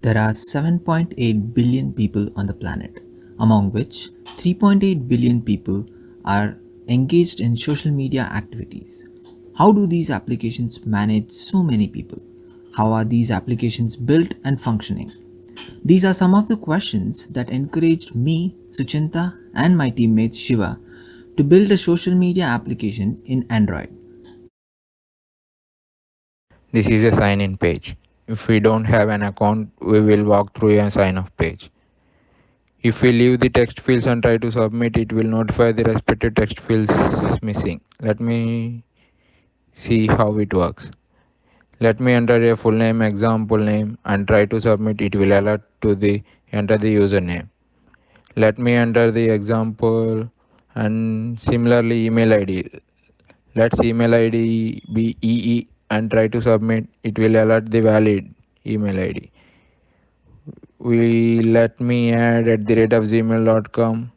There are 7.8 billion people on the planet, among which 3.8 billion people are engaged in social media activities. How do these applications manage so many people? How are these applications built and functioning? These are some of the questions that encouraged me, Suchinta, and my teammate Shiva to build a social media application in Android. This is a sign in page. If we don't have an account, we will walk through a sign off page. If we leave the text fields and try to submit, it will notify the respective text fields missing. Let me see how it works. Let me enter a full name, example name, and try to submit. It will alert to the enter the username. Let me enter the example and similarly email ID. Let's email ID be EE and try to submit. It will alert the valid email ID. We let me add at the rate of gmail.com.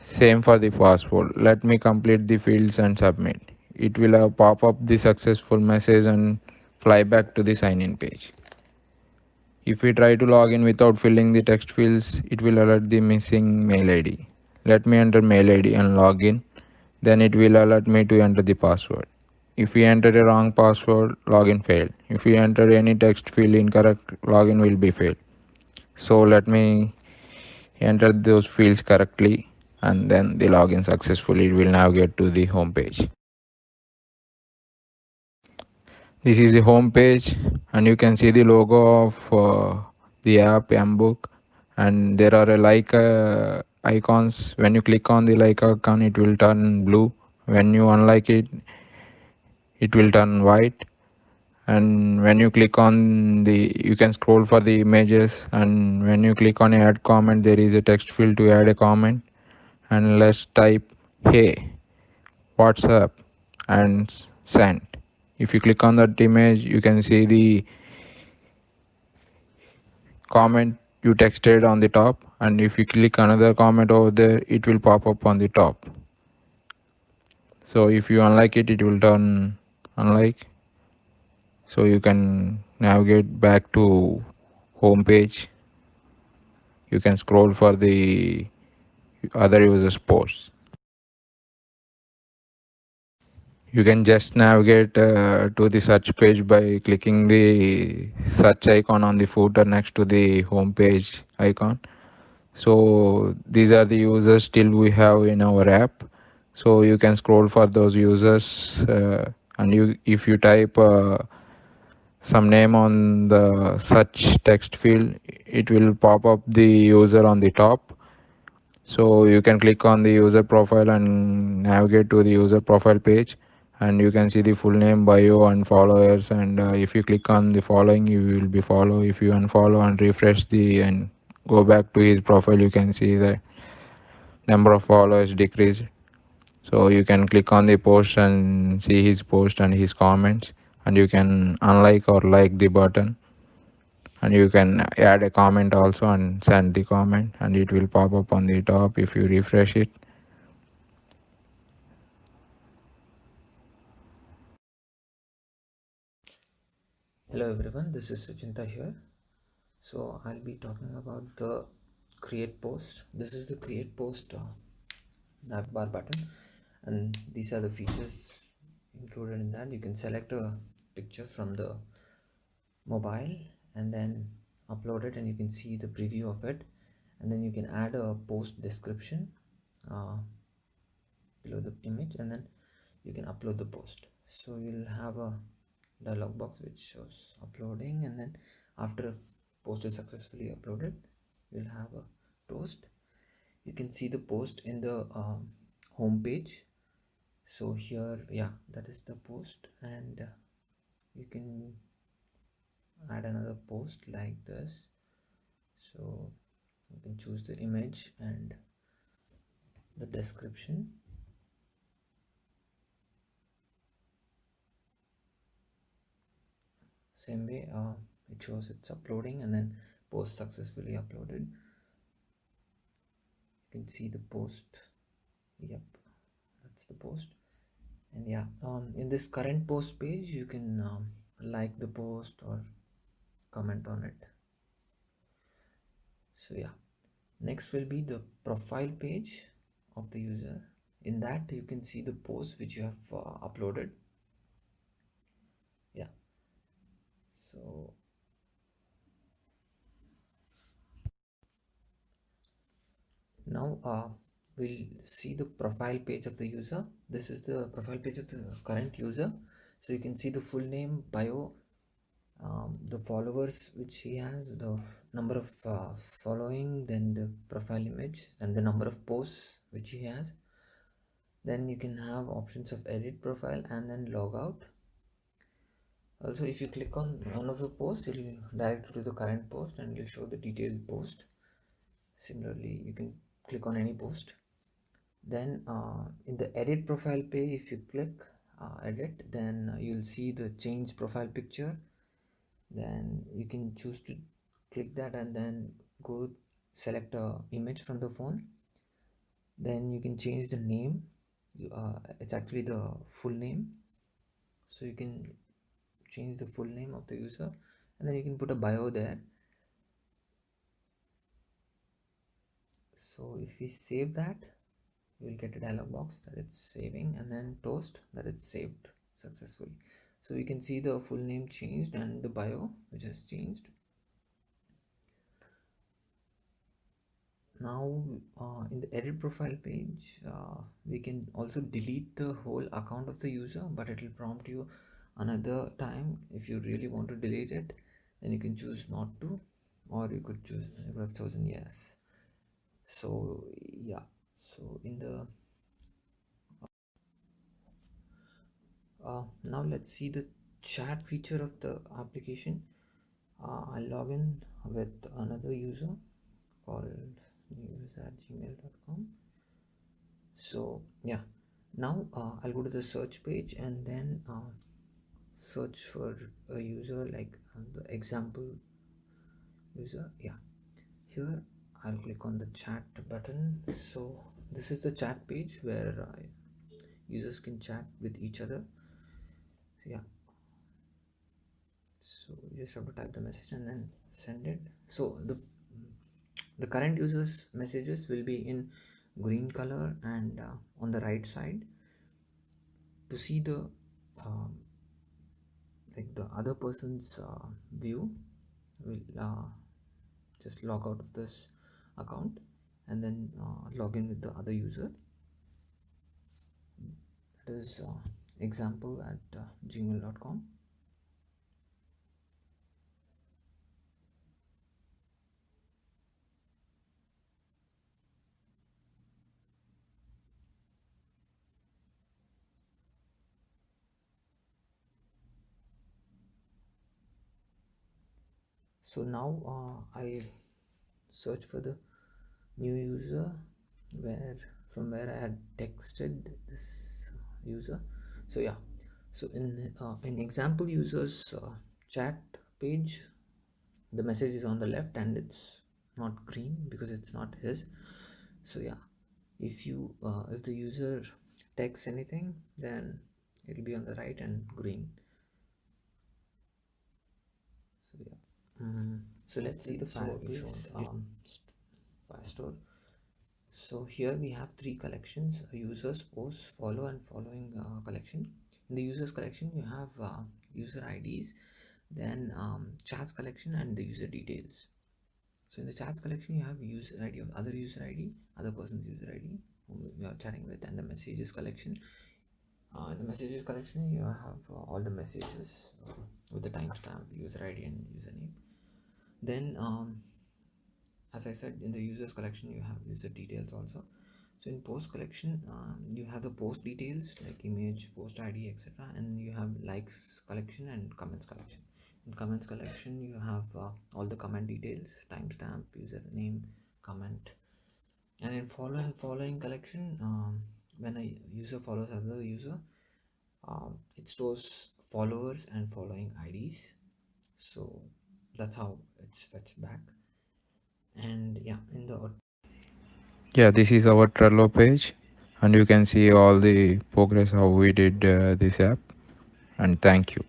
Same for the password. Let me complete the fields and submit. It will pop up the successful message and fly back to the sign in page. If we try to log in without filling the text fields, it will alert the missing mail ID. Let me enter mail ID and log in. Then it will alert me to enter the password. If we enter a wrong password, login failed. If we enter any text field incorrect, login will be failed. So let me enter those fields correctly and then the login successfully will navigate to the home page. This is the home page and you can see the logo of the app mbook, and there are a like icons. When you click on the like icon, it will turn blue. When you unlike it, it will turn white. And when you click on the, you can scroll for the images, and when you click on add comment, there is a text field to add a comment. And let's type hey what's up and send. If you click on that image, you can see the comment you texted on the top, and if you click another comment over there, it will pop up on the top. So if you unlike it, it will turn unlike. So you can navigate back to home page. You can scroll for the other users posts. You can just navigate to the search page by clicking the search icon on the footer next to the home page icon. So these are the users still we have in our app. So you can scroll for those users, and you if you type some name on the search text field, it will pop up the user on the top. So you can click on the user profile and navigate to the user profile page, and you can see the full name, bio and followers. And if you click on the following, you will be follow. If you unfollow and refresh the and go back to his profile, you can see the number of followers decreased. So you can click on the post and see his post and his comments, and you can unlike or like the button, and you can add a comment also and send the comment, and it will pop up on the top if you refresh it. Hello everyone, this is Suchinta here. So I'll be talking about the create post. This is the create post navbar button, and these are the features included in that. You can select a picture from the mobile and then upload it, and you can see the preview of it, and then you can add a post description uh, below the image, and then you can upload the post. So you'll have a dialog box which shows uploading, and then after post is successfully uploaded, you'll have a toast. You can see the post in the home page. So here, yeah, that is the post, and you can add another post like this. So you can choose the image and the description. Same way, it shows it's uploading, and then post successfully uploaded. You can see the post. Yep, that's the post. And yeah, in this current post page, you can like the post or comment on it. So yeah, next will be the profile page of the user. In that you can see the post which you have uploaded. Yeah, so now we'll see the profile page of the user. This is the profile page of the current user. So you can see the full name, bio, the followers which he has, the number of following, then the profile image, and the number of posts which he has. Then you can have options of edit profile and then log out. Also, if you click on one of the posts, it will direct you to the current post and will show the detailed post. Similarly, you can click on any post. Then in the edit profile page, if you click edit, then you'll see the change profile picture. Then you can choose to click that and then go select a image from the phone. Then you can change the name. It's actually the full name, so you can change the full name of the user, and then you can put a bio there. So if we save that, you will get a dialog box that it's saving, and then toast that it's saved successfully. So you can see the full name changed and the bio which has changed. Now in the edit profile page, we can also delete the whole account of the user, but it will prompt you another time. If you really want to delete it, then you can choose not to, or you could have chosen yes. So yeah, so in the now let's see the chat feature of the application. I'll log in with another user called news@gmail.com. So yeah, now I'll go to the search page and then search for a user like the example user. Yeah, here I'll click on the chat button. So this is the chat page where users can chat with each other. So yeah, so you just have to type the message and then send it. So the current users messages will be in green color, and on the right side, to see the like the other person's view, will just log out of this account and then log in with the other user. That is example at gmail.com. So now I search for the new user from where I had texted this user. So yeah, so in example users chat page, the message is on the left and it's not green because it's not his. So yeah, if the user texts anything, then it'll be on the right and green. So yeah, so let's see the Firebase Firestore. So here we have three collections: users, posts, follow, and following collection. In the users collection, you have user IDs, then chats collection, and the user details. So in the chats collection, you have user ID of other user ID, other person's user ID whom you are chatting with, and the messages collection. In the messages collection, you have all the messages with the timestamp, user ID, and username. Then as I said, in the users collection you have user details also. So in post collection, you have the post details like image, post ID, etc., and you have likes collection and comments collection. In comments collection, you have all the comment details, timestamp, username, comment. And in following collection, when a user follows another user, it stores followers and following IDs. So that's how it's fetched back. And yeah, in the Yeah, this is our Trello page, and you can see all the progress how we did this app. And thank you.